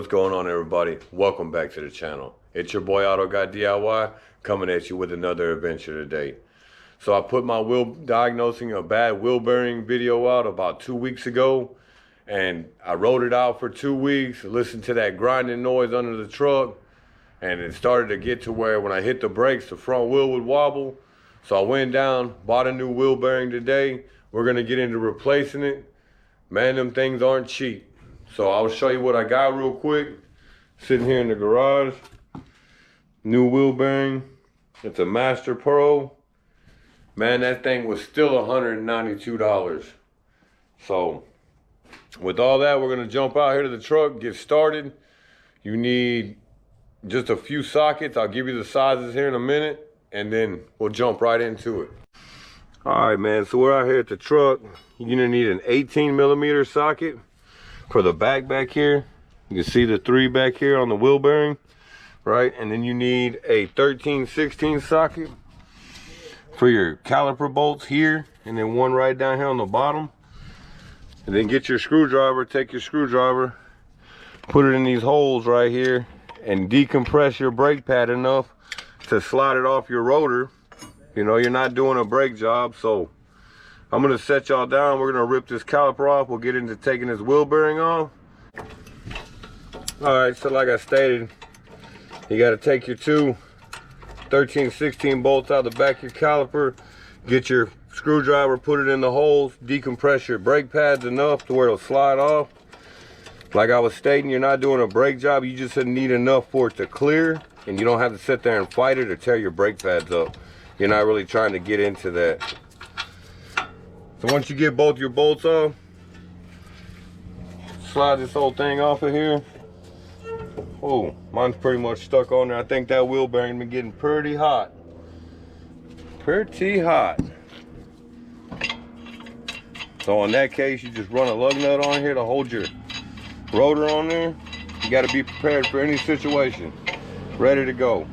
What's going on, everybody? Welcome back to the channel. It's your boy Auto Guy DIY coming at you with another adventure today. So I put my wheel diagnosing a bad wheel bearing video out about 2 weeks ago, and I rode it out for 2 weeks, listened to that grinding noise under the truck, and it started to get to where when I hit the brakes, the front wheel would wobble. So I went down, bought a new wheel bearing today. We're gonna get into replacing it. Man, them things aren't cheap. So I'll show you what I got real quick. Sitting here in the garage. New wheel bearing. It's a Master Pro. Man, that thing was still $192. So with all that, we're gonna jump out here to the truck, get started. You need just a few sockets. I'll give you the sizes here in a minute, and then we'll jump right into it. All right, man, so we're out here at the truck. You're gonna need an 18mm socket for the back here. You can see the 3 back here on the wheel bearing, right? And then you need a 13/16 socket for your caliper bolts here, and then one right down here on the bottom. And then get your screwdriver, take your screwdriver, put it in these holes right here, and decompress your brake pad enough to slide it off your rotor. You know, you're not doing a brake job, so I'm gonna set y'all down. We're gonna rip this caliper off. We'll get into taking this wheel bearing off. All right, so like I stated, you gotta take your 2 13/16 bolts out of the back of your caliper, get your screwdriver, put it in the holes, decompress your brake pads enough to where it'll slide off. Like I was stating, you're not doing a brake job. You just need enough for it to clear, and you don't have to sit there and fight it or tear your brake pads up. You're not really trying to get into that. So once you get both your bolts off, slide this whole thing off of here. Oh, mine's pretty much stuck on there. I think that wheel bearing been getting pretty hot. Pretty hot. So in that case, you just run a lug nut on here to hold your rotor on there. You got to be prepared for any situation. Ready to go.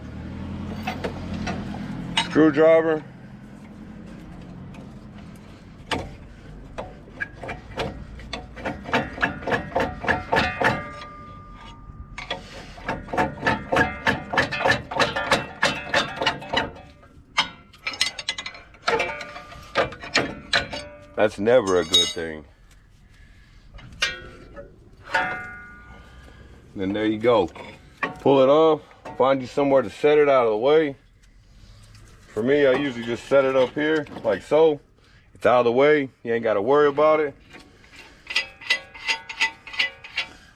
Screwdriver. That's never a good thing. Then there you go. Pull it off. Find you somewhere to set it out of the way. For me, I usually just set it up here, like so. It's out of the way. You ain't got to worry about it.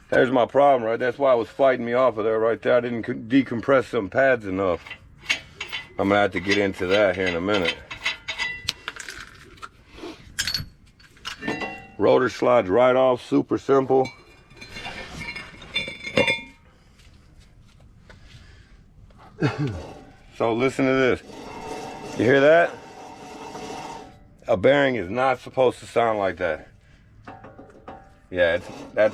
There's my problem, right? That's why it was fighting me off of there right there. I didn't decompress some pads enough. I'm going to have to get into that here in a minute. Rotor slides right off, super simple. So listen to this. You hear that? A bearing is not supposed to sound like that. Yeah, that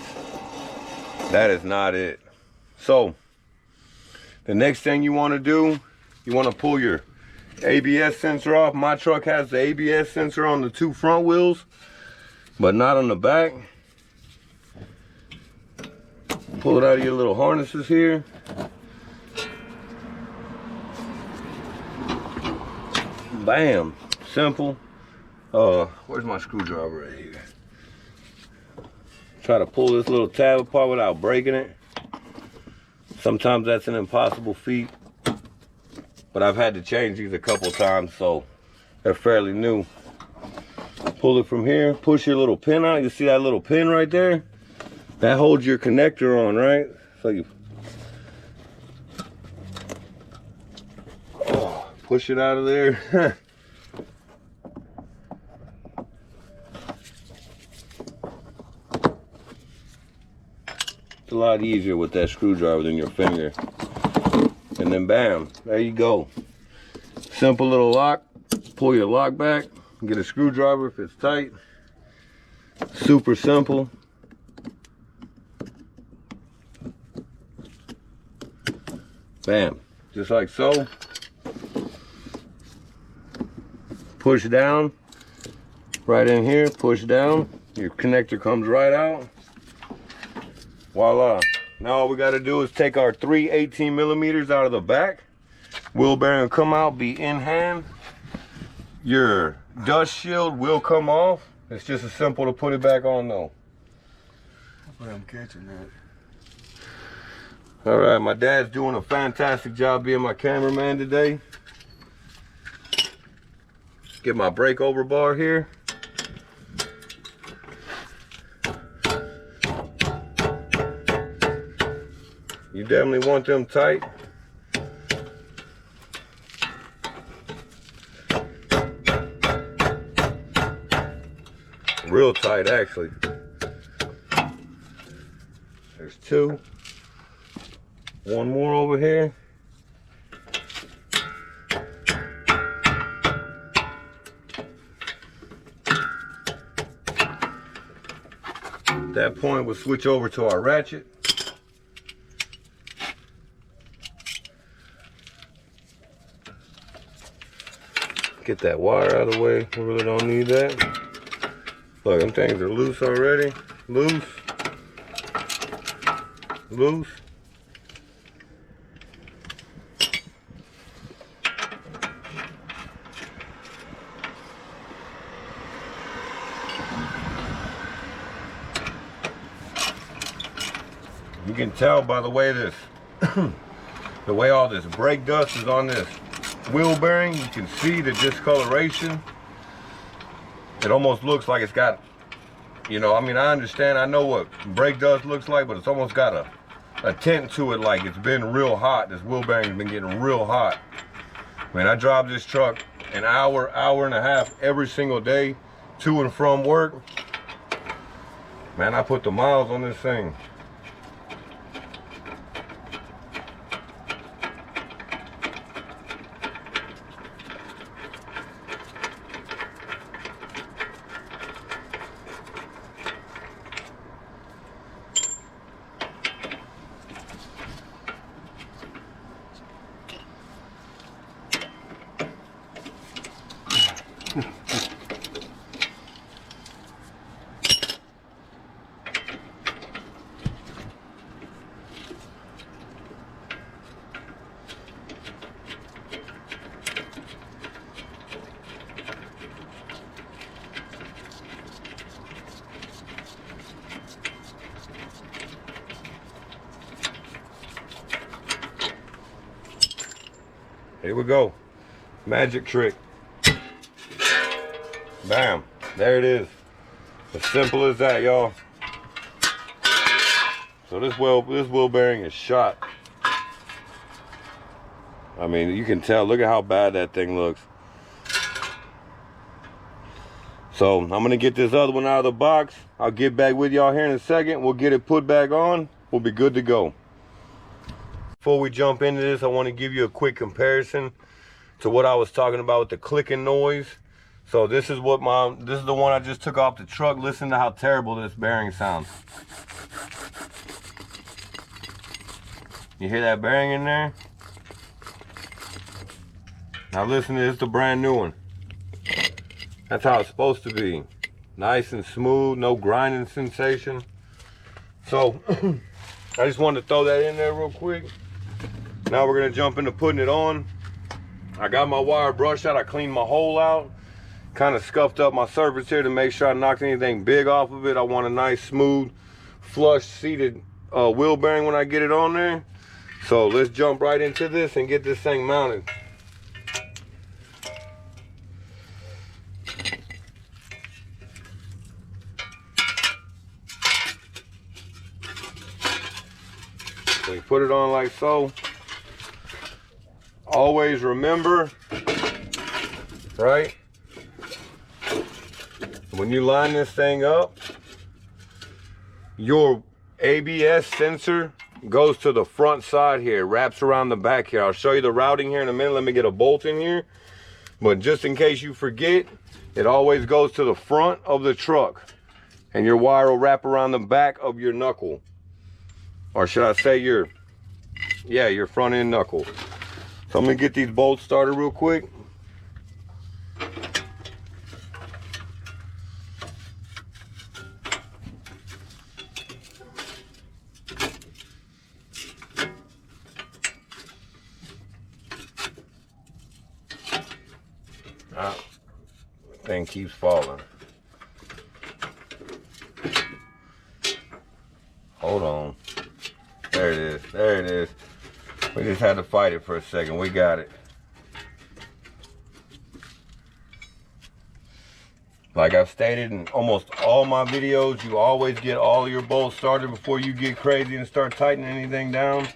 is not it. So the next thing you want to do, you want to pull your ABS sensor off. My truck has the ABS sensor on the 2 front wheels, but not on the back. Pull it out of your little harnesses here. Bam, simple. Where's my screwdriver right here? Try to pull this little tab apart without breaking it. Sometimes that's an impossible feat, but I've had to change these a couple times, so they're fairly new. Pull it from here, push your little pin out. You see that little pin right there? That holds your connector on, right? So you push it out of there. It's a lot easier with that screwdriver than your finger. And then bam, there you go. Simple little lock. Pull your lock back. Get a screwdriver if it's tight. Super simple. Bam, just like so. Push down, right in here, push down. Your connector comes right out. Voila, Now all we gotta do is take our 3 18 millimeters out of the back. Wheel bearing will come out, be in hand. Your dust shield will come off. It's just as simple to put it back on though. Hopefully I'm catching that. All right, my dad's doing a fantastic job being my cameraman today. Get my brake over bar here. You definitely want them tight. Real tight, actually. There's 2. One more over here. At that point, we'll switch over to our ratchet. Get that wire out of the way. We really don't need that. Look, them things are loose already. Loose. Loose. You can tell by the way this, the way all this brake dust is on this wheel bearing. You can see the discoloration. It almost looks like it's got, you know, I mean, I understand, I know what brake dust looks like, but it's almost got a tint to it, like it's been real hot. This wheel bearing's been getting real hot. Man, I drive this truck an hour, hour and a half every single day to and from work. Man, I put the miles on this thing. Here we go. Magic trick. Bam. There it is. As simple as that, y'all. So this wheel bearing is shot. I mean, you can tell. Look at how bad that thing looks. So I'm gonna get this other one out of the box. I'll get back with y'all here in a second. We'll get it put back on. We'll be good to go. Before we jump into this, I want to give you a quick comparison to what I was talking about with the clicking noise. So this is the one I just took off the truck. Listen to how terrible this bearing sounds. You hear that bearing in there? Now listen to this, the brand new one. That's how it's supposed to be. Nice and smooth, no grinding sensation. So I just wanted to throw that in there real quick. Now we're gonna jump into putting it on. I got my wire brush out, I cleaned my hole out. Kind of scuffed up my surface here to make sure I knocked anything big off of it. I want a nice, smooth, flush seated wheel bearing when I get it on there. So let's jump right into this and get this thing mounted. So you put it on like so. Always remember, right? When you line this thing up, your ABS sensor goes to the front side here, wraps around the back here. I'll show you the routing here in a minute. Let me get a bolt in here. But just in case you forget, it always goes to the front of the truck. And your wire will wrap around the back of your knuckle. Or should I say your front end knuckle. So I'm gonna get these bolts started real quick. Thing keeps falling. Hold on. There it is. There it is. We just had to fight it for a second. We got it. Like I've stated in almost all my videos, you always get all your bolts started before you get crazy and start tightening anything down.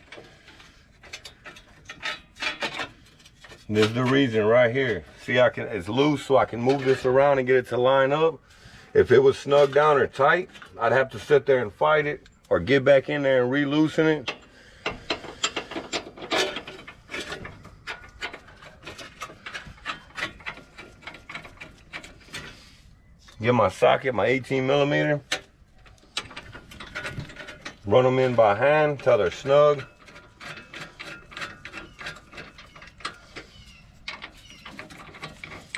And this is the reason right here. See, it's loose, so I can move this around and get it to line up. If it was snug down or tight, I'd have to sit there and fight it or get back in there and re-loosen it. Get my socket, my 18mm. Run them in by hand till they're snug.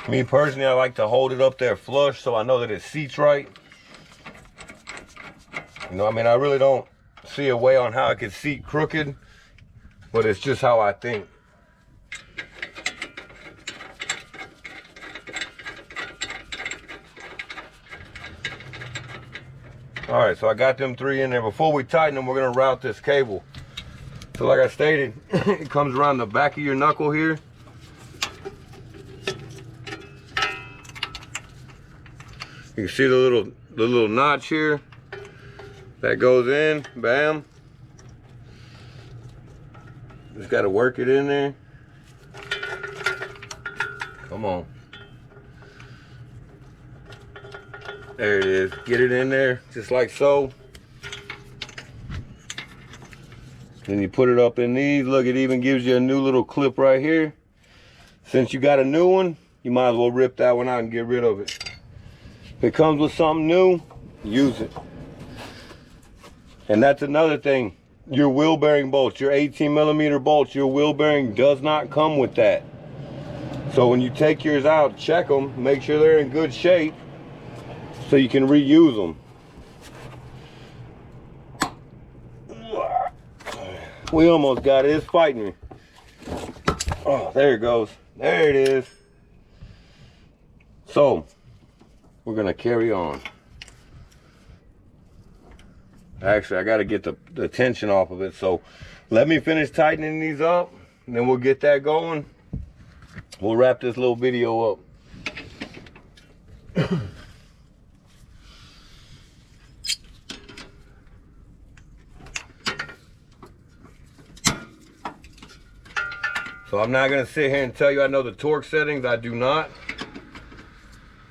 Me personally, I like to hold it up there flush so I know that it seats right. You know, I mean, I really don't see a way on how it could seat crooked, but it's just how I think. All right, so I got them 3 in there. Before we tighten them, we're gonna route this cable. So like I stated, it comes around the back of your knuckle here. You can see the little notch here that goes in, bam. Just gotta work it in there. Come on. There it is. Get it in there, just like so. Then you put it up in these. Look, it even gives you a new little clip right here. Since you got a new one, you might as well rip that one out and get rid of it. If it comes with something new, use it. And that's another thing. Your wheel bearing bolts, your 18mm bolts, your wheel bearing does not come with that. So when you take yours out, check them, make sure they're in good shape so you can reuse them. We almost got it. It's fighting me. Oh, there it goes. There it is. So we're gonna carry on. Actually, I gotta get the tension off of it. So let me finish tightening these up, and then we'll get that going. We'll wrap this little video up. So I'm not gonna sit here and tell you I know the torque settings. I do not.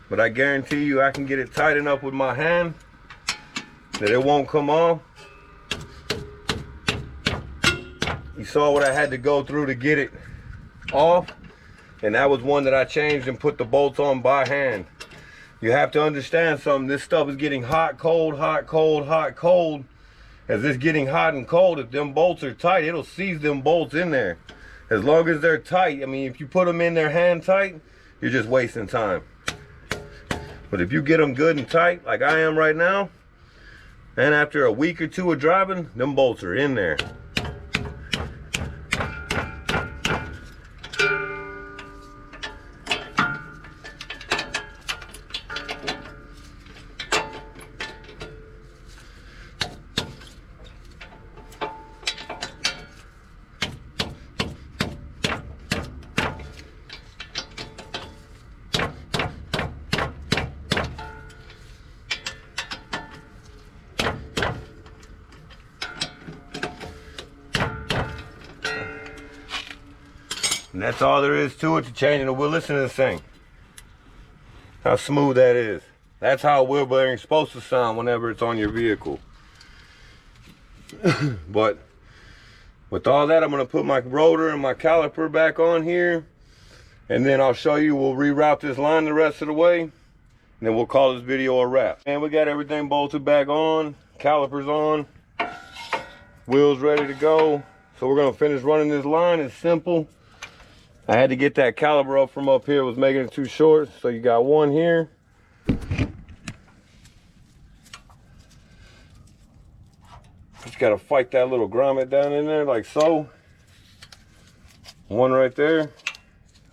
But I guarantee you I can get it tight enough with my hand that it won't come off. You saw what I had to go through to get it off, and that was one that I changed and put the bolts on by hand. You have to understand something. This stuff is getting hot, cold, hot, cold, hot, cold. As it's getting hot and cold, if them bolts are tight, it'll seize them bolts in there. As long as they're tight, I mean, if you put them in there hand tight, you're just wasting time. But if you get them good and tight, like I am right now, and after a week or 2 of driving, them bolts are in there. And that's all there is to it, to changing the wheel. Listen to this thing. How smooth that is. That's how a wheel bearing is supposed to sound whenever it's on your vehicle. But with all that, I'm going to put my rotor and my caliper back on here. And then I'll show you, we'll reroute this line the rest of the way. And then we'll call this video a wrap. And we got everything bolted back on. Calipers on. Wheels ready to go. So we're going to finish running this line. It's simple. I had to get that caliper up from up here. It was making it too short. So you got one here. Just got to fight that little grommet down in there like so. One right there.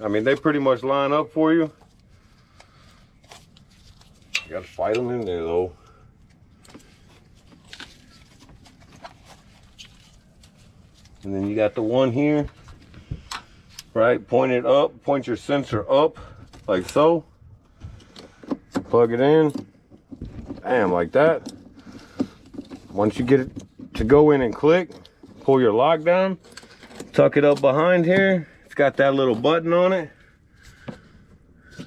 I mean, they pretty much line up for you. Gotta fight them in there though. And then you got the one here, right? Point it up, point your sensor up, like so. Plug it in, bam, like that. Once you get it to go in and click, pull your lock down, tuck it up behind here. It's got that little button on it.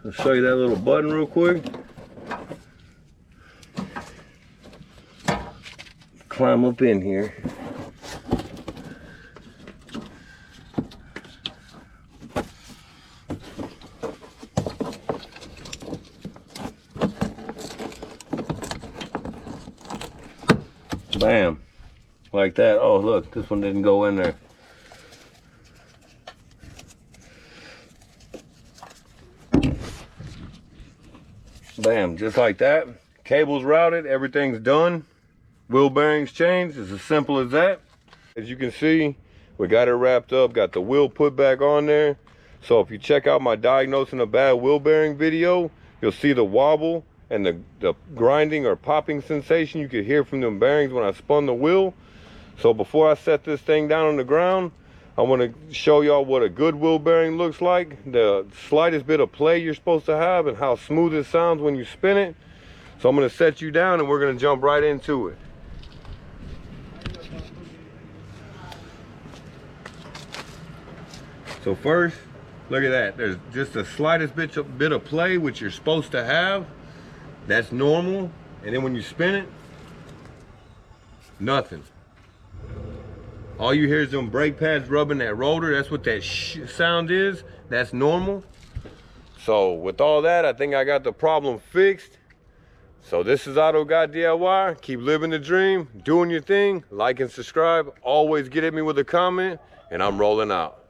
I'll show you that little button real quick. Climb up in here. Bam, like that. Oh, look, this one didn't go in there. Bam, just like that. Cable's routed, everything's done. Wheel bearings changed, it's as simple as that. As you can see, we got it wrapped up, got the wheel put back on there. So if you check out my diagnosing a bad wheel bearing video, you'll see the wobble and the grinding or popping sensation you could hear from them bearings when I spun the wheel. So before I set this thing down on the ground, I want to show y'all what a good wheel bearing looks like, the slightest bit of play you're supposed to have, and how smooth it sounds when you spin it. So I'm going to set you down and we're going to jump right into it. So first, look at that. There's just the slightest bit of play, which you're supposed to have. That's normal. And then when you spin it, nothing. All you hear is them brake pads rubbing that rotor. That's what that sound is. That's normal. So with all that, I think I got the problem fixed. So this is Auto Guy DIY. Keep living the dream, doing your thing. Like and subscribe. Always get at me with a comment, and I'm rolling out.